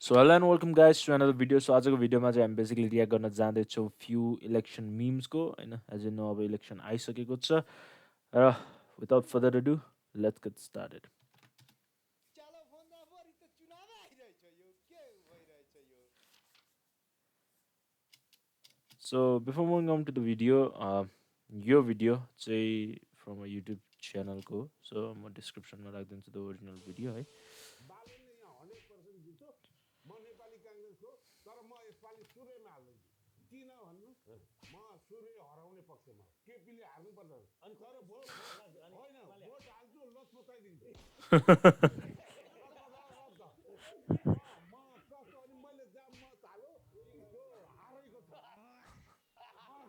So hello and welcome guys to another video. So आजको भिडियोमा चाहिँ हामी बेसिकली रियाक्ट गर्न जाँदैछौँ फ्यु इलेक्सन मिम्सको होइन एज यु नो अब इलेक्सन आइसकेको छ र without further ado let's get started so before moving on to the video यो भिडियो चाहिँ फ्रम अ युट्युब च्यानलको सो म डिस्क्रिप्सनमा राखिदिन्छु द ओरिजिनल भिडियो है बालनले यहाँ 100% जित्यो म नेपाली काङ्ग्रेसको तर म यसपालि सूर्यमा हाल्दैछु किन भन्नु म सूर्य हराउने पक्षमा केपीले हार्नु पर्छ अनि तर भोट होइन भोट हाल्छु लसपताइदिन्छु म कस्तो अनि मैले जहाँ मत हाल्यो त्यो हारेको छ म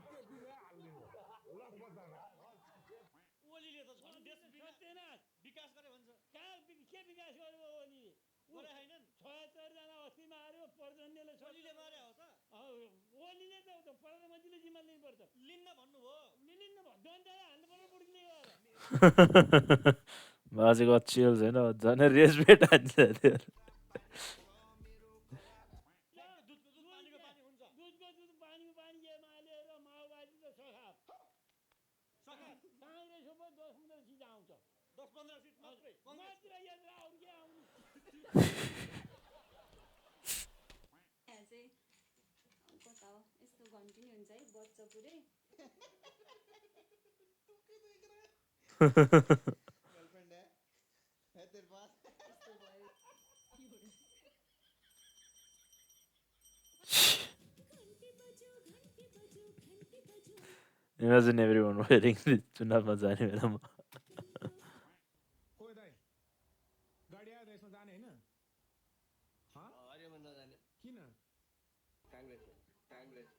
केपीले हाल्ने हो लसपतामा ओलीले त झन् देश बिग्रिँदैन विकास गरे भन्छ कहाँ के विकास गर्यो ओलीले गरे हैनन् 76 जना अस्ति मार्यो पर्जन्यले ओलीले मारे हो त ओलीले त प्रधानमन्त्रीले जिम्मा लिनुपर्छ लिन्न भन्नुभयो लिन्न भयो जनताले हाल्नु पर्यो बुढीले गएर बाजेको चिल्स होइन झन् रेस्पेक्ट हान्छ त्यो दुधको पानीको पानी जेमा हालेर माओवादी त सखाप काङ्ग्रेसको पो 10-15 सिट आउँछ 10-15 सिट मात्रै मात्र याद अरू के आउनु चाहिँ कता हो यस्तो घन्टी नि हुन्छ है बच्च पुरै गर्लफ्रेंड है तेरे पास यस्तो भयो Imagine everyone wearing this चुनावमा जाने बेलामा खोइ दाइ गाडी आयो त यसमा जाने होइन आर्यमा नजाने किन काङ्ग्रेस काङ्ग्रेस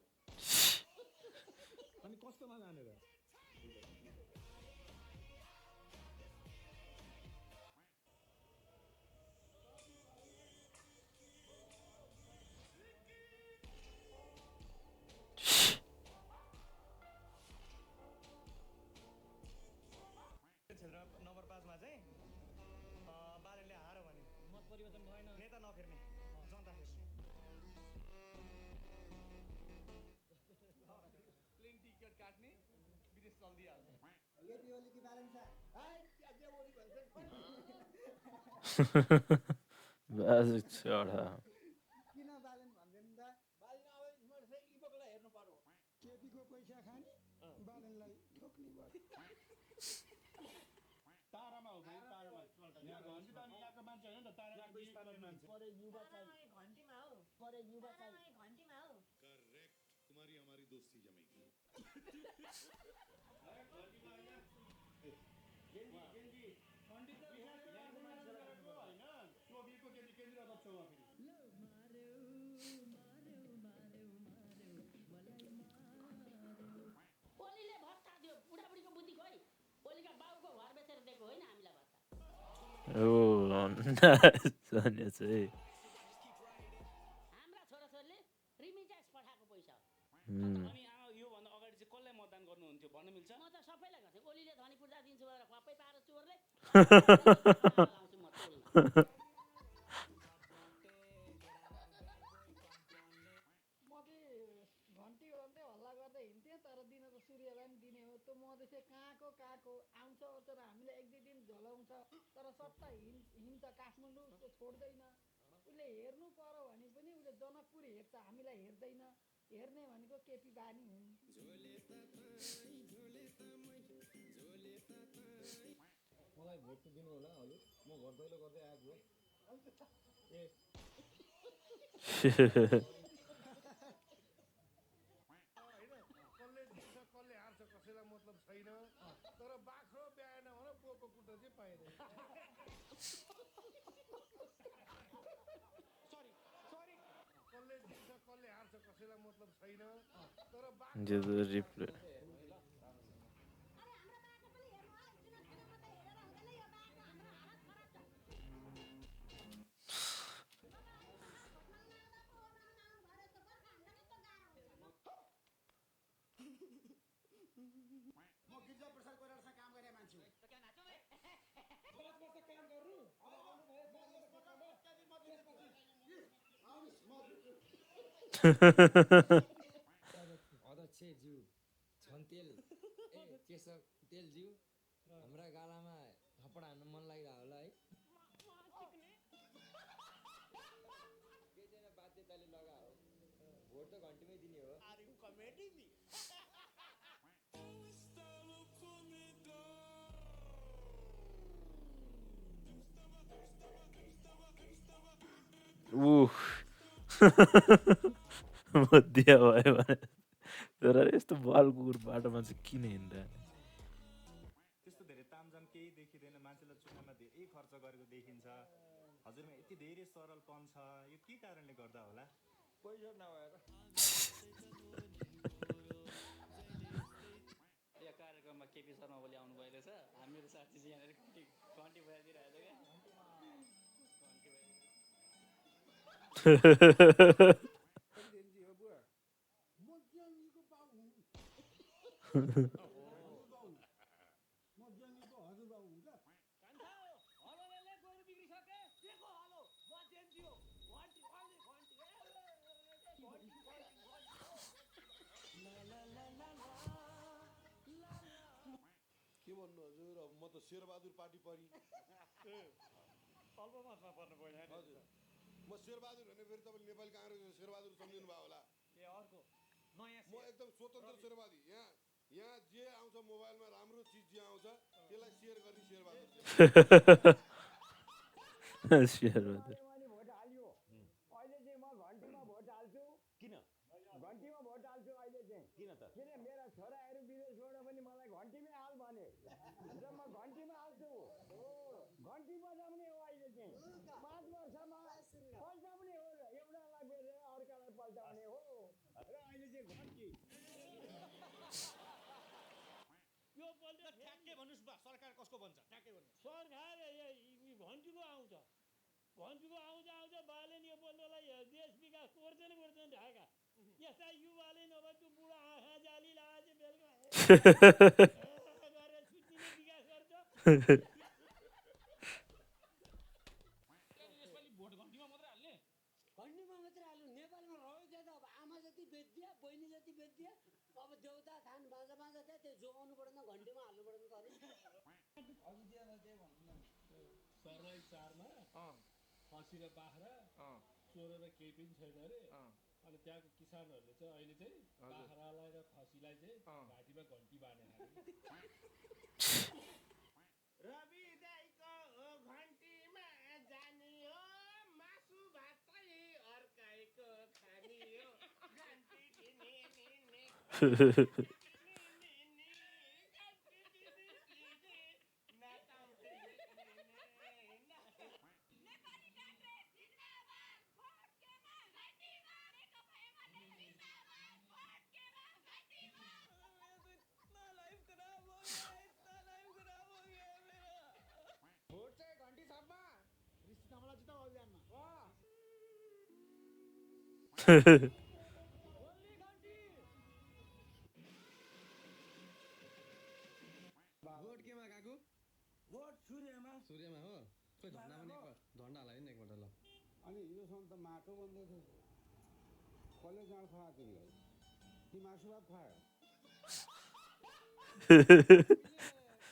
अनि कस्तोमा जाने र क्षेत्र नम्बर 5 मा चाहिँ बालेनले हार्यो भने मत परिवर्तन भएन नेता नफेर्ने जनता फेर्ने प्लेन टिकट काट्ने विदेश चल्दिहाल्ने ये दिवाली की बैलेंस है हाय क्या बोली भन्छ बाजे छोडा किन बैलेंस भन्दैन त बालेन अब मैले चाहिँ इबोकलाई हेर्नु पर्यो केपीको पैसा खाने बालनलाई ठोक्ने भयो तारामा हो भाइ तारामा यहाँ घन्टी त अनि यहाँको मान्छे होइन नि त ताराको स्थानीय मान्छे परे युवा चाहिँ घन्टीमा हो परे युवा चाहिँ घन्टीमा हो करेक्ट तुम्हारी हमारी दोस्ती जमेगी ओलीले भत्ता दियो बुढाबुढीको बुद्धि खोइ ओलीका बाउको घर बेचेर दिएको होइन हामीलाई भत्ता ओ नाइस चाहिँ हाम्रा छोराछोरीले रिमिट्याक्स पठाएको पैसा हो अनि योभन्दा अगाडि चाहिँ कसलाई मतदान गर्नुहुन्थ्यो भन्न मिल्छ म त सबैलाई गर्थेँ ओलीले धनी पूर्जा दिन्छु भनेर खप्पै पाएर चोरले लगाउँछु म त ओलीमा म चाहिँ घन्टी गर्दै हल्ला गर्दै हिँड्थेँ तर दिन त सूर्यलाई पनि दिने हो त्यो मधेसी कहाँको आउँछ तर हामीले एक दुई दिन झोलाउँछ तर सट्टा हिँड्छ काठमाडौँ उसको छोड्दैन उसले हेर्नु पर्यो भने पनि उसले जनकपुर हेर्छ हामीलाई हेर्दैन हेर्ने भनेको केपी बानी हुन् मलाई भोट त दिनु होला हजुर म घर दैलो गर्दै आएको हो ए कसले जित्छ कसले हार्छ कसैलाई मतलब छैन तर बाख्रो ब्याएन भने पोको कुट्न चाहिँ पाइँदैन सरी कसले जित्छ कसले हार्छ कसैलाई मतलब छैन तर जो रिप्ले म गिरिजा प्रसाद कोइरालासँग काम गर्ने मान्छे हो त क्या नाच्यो बे 10 वर्ष काम गर्नु अब आउनु भयो 10 वर्ष काम त्यसपछि अध्यक्षज्यू छन्तेल केशव तेलज्यू हाम्रा गालामा थप्पड हान्न मन लागिरहेको होला है केही छैन बाध्यताले लगा हो भोट त घन्टीमै दिने हो उफ मध्य भयो भने तर यस्तो बल कुकुर बाटोमा चाहिँ किन हिँड्दैन त्यस्तो धेरै तामझाम केही देखिँदैन मान्छेलाई चुनावमा धेरै खर्च गरेको देखिन्छ हजुरमा यति धेरै सरलपन छ यो के कारणले गर्दा होला पैसा नभएर यो कार्यक्रममा केपी शर्मा ओली आउनुभयो रहेछ हामीहरू साथी चाहिँ यहाँनिर घन्टी बजाइदिइरहेको छ क्या प्रेसिडेन्टजी हो बुवा म ज्ञानीको बाबु हुँ म ज्ञानीको हजुरबाबु हुन्छ कान्छा हलोले गोरु बिग्रिसके देखो हलो म जेन्जी हो घन्टी घन्टी के भन्नु हजुर अब म त शेरबहादुर पार्टी परि अल्पमतमा पर्नु पर्यो हजुर म शेरबहादुर भने फेरि तपाईँले नेपाली काङ्ग्रेसको शेरबहादुर सम्झिनु भयो होला ए अर्को नयाँ म एकदम स्वतन्त्र शेरवादी यहाँ जे आउँछ मोबाइलमा राम्रो चिज जे आउँछ त्यसलाई सेयर गर्ने शेरबहादुर शेरबहादुर भोट हाल्यो अहिले चाहिँ म घन्टीमा भोट हाल्छु किन घन्टीमा भोट हाल्छु अहिले चाहिँ किन त किन मेरा छोराहरू विदेशबाट पनि मलाई घन्टीमै हाल भने र म घन्टीमा हाल्छु घन्टी बजाउने हो अहिले चाहिँ 5 वर्षमा पल्टाउने हो एउटालाई बेरेर अर्कालाई पल्टाउने हो र अहिले चाहिँ घन्टी यो बोल्दा ठ्याक्कै भन्नुहोस् बा सरकार कसको बन्छ ठ्याक्कै भन्नु सरकार घन्टीको आउँछ घन्टीको आउँछ बाले नि यो बोल्नलाई देश विकास पर्दैन ढाका यस्ता युवाले नभए त्यो बुढा आँखा जाली लगाए बेलुका गरेर छुट्टीले विकास गर्छ यसपालि भोट घन्टीमा मात्रै हाल्ने घन्टीमा मात्रै हाल्नु नेपालमा रह्यो त्यो त अब आमा जति बेच्दिया बहिनी जति बेच्दिया अब देउता थान बाजा बाजा थियो त्यो जोगाउनु परेन घन्टीमा हाल्नु परेन त सर्लाही 4 मा खसी र बाख्रा 16 र केही पनि छैन अरे अनि त्यहाँको किसानहरूले चाहिँ अहिले चाहिँ बाख्रालाई र खसीलाई चाहिँ घाँटीमा घन्टी बाँधेर रवि दाइको घन्टीमा जाने हो मासु भातै अर्काइको खाने हो घन्टी भोट चाहिँ घन्टी छापमा रिसिनावाला जित्ता अभियानमा भोट केमा काकु भोट सूर्यमा सूर्यमा हो खोइ झन्डा पनि झन्डा हल्लायो नि एकपल्ट ल अनि हिजोसम्म त माटो बन्दै थियो कसले जाँड खुवाएको तिमीलाई कि मासु भात खुवायो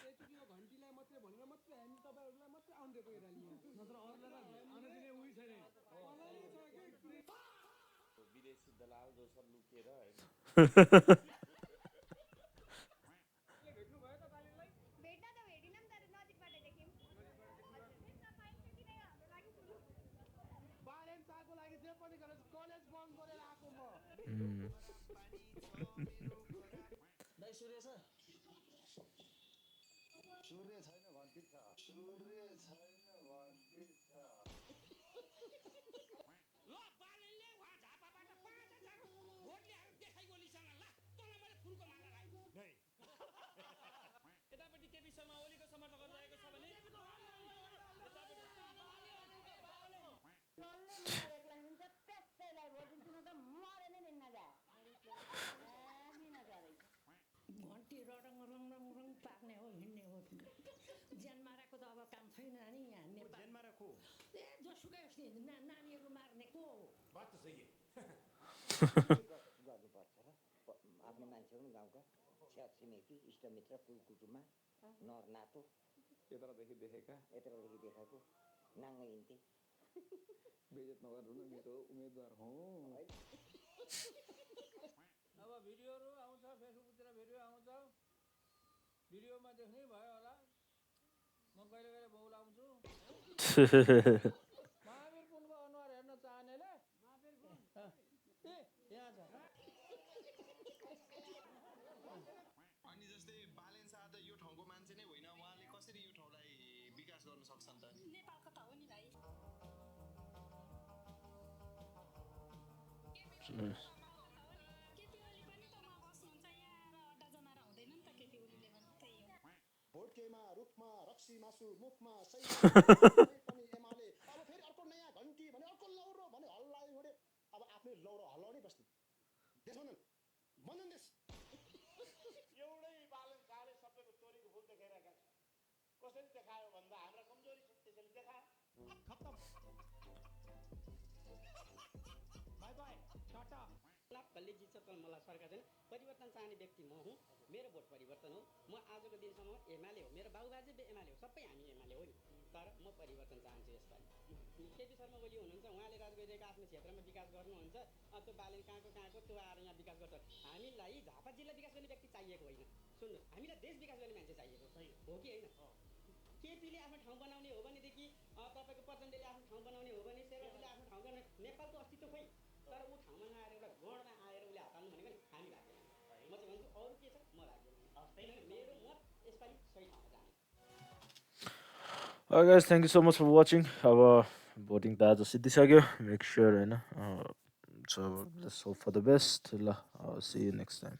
एकचोटि यो घन्टीलाई मात्रै भनेर मात्रै हामी तपाईँहरूलाई मात्रै आउनु दिएको यो र्यालीमा नत्र अरूलाई त आउन दिने उही छैन विदेशी दलाल दोसर लुकेर भेट्नु भयो त बालिनलाई भेट्न त भेटिनौँ तर नजिकबाट देख्यौँ बालेन चाको लागि जे पनि गरेर कलेज बन्द गरेर आएको म दाइ सूर्य छ सूर्य छैन घन्टी छ सूर्य छैन घन्टी छ ल बालेनले वहाँ झापाबाट 5000 भोट ल्याएर देखाइ गोलीसँग ल तँलाई मैले फुलको माला राखेँ यतापट्टि केपी शर्मा ओलीको समर्थन गरिरहेको छ भने एक्लै हुन्छ त्यसैलाई भोट दिन्छु न त मरे नै दिन नजा घन्टी रङ रङ रङ रङ पार्ने हो हिँड्ने हो ज्यान मारेको त अब काम छैन नि यहाँ नेपाल ज्यान मारा को ए जोसुकै होस् नि नानीहरू मार्ने को हो बात त सही है गर्नुपर्छ र आफ्नो मान्छे पनि गाउँका छ्या छिमेकी इष्टमित्र कुलकुटुम्बा नर नातो यत्रदेखि देखेको नाङ्गै हिँड्थे बेइज्जत नगर्नु न मेरो उम्मेदवार हौ अब भिडियोहरू आउँछ फेसबुकतिर भिडियो आउँछ भिडियोमा देख्नै भयो होला म कहिले कहिले बौलाउँछु महावीर पुनको अनुहार हेर्न चाहनेले महावीर पुन ए यहाँ छ अनि जस्तै बालेन शाह त यो ठाउँको मान्छे नै होइन उहाँले कसरी यो ठाउँलाई विकास गर्न सक्छन् त नेपालको त हो नि भाइ केपी ओली पनि त उहाँ बस्नुहुन्छ यहाँ र अड्डा जमारा हुँदैन नि त केपी ओलीले पनि त्यही हो भोटकेमा रुखमा रक्सी मासु मुखमा सही पनि एमाले अब फेरि अर्को नयाँ घन्टी भने अर्को लौरो भने हल्लायो भने अब आफ्नै लौरो हल्लाउनै बस्ने देश एउटै बालन शाहले सबैको तोरीको फुल देखाइरहेका छ कसरी देखायो भन्दा हाम्रा कमजोरी छ त्यसैले देखायो खत्तम बाई बाई टाटा कसले जित्छ तर मलाई सरकार छैन परिवर्तन चाहने व्यक्ति म हुँ मेरो भोट परिवर्तन हो म आजको दिनसम्म एमाले हो मेरो बाबुबाजे एमाले हो सबै हामी एमाले हो नि तर म परिवर्तन चाहन्छु यसपालि केपी शर्मा ओली हुनुहुन्छ उहाँले राज गरिरहेको आफ्नो क्षेत्रमा विकास गर्नुहुन्छ त्यो बालेन कहाँको त्यो आएर यहाँ विकास गर्छ हामीलाई झापा जिल्ला विकास गर्ने व्यक्ति चाहिएको होइन सुन्नुहोस् हामीलाई देश विकास गर्ने मान्छे चाहिएको हो कि होइन केपीले आफ्नो ठाउँ बनाउने हो भनेदेखि तपाईँको प्रचण्डले आफ्नो ठाउँ बनाउने हो भने शेरबहादुरले आफ्नो ठाउँ बनाउने नेपालको अस्तित्व खोइ तर ऊ ठाउँमा नआएर एउटा गणमा आएर उसले हात हाल्नु भनेको नि हामी लाग्दैन म चाहिँ भन्छु अरू के छ म लाग्दैन मेरो मत यसपालि सही ठाउँमा जाने Alright guys, thank you so much for watching. Our voting त आज सिद्धिसक्यो. Make sure हैन. So let's hope for the best. I'll see you next time.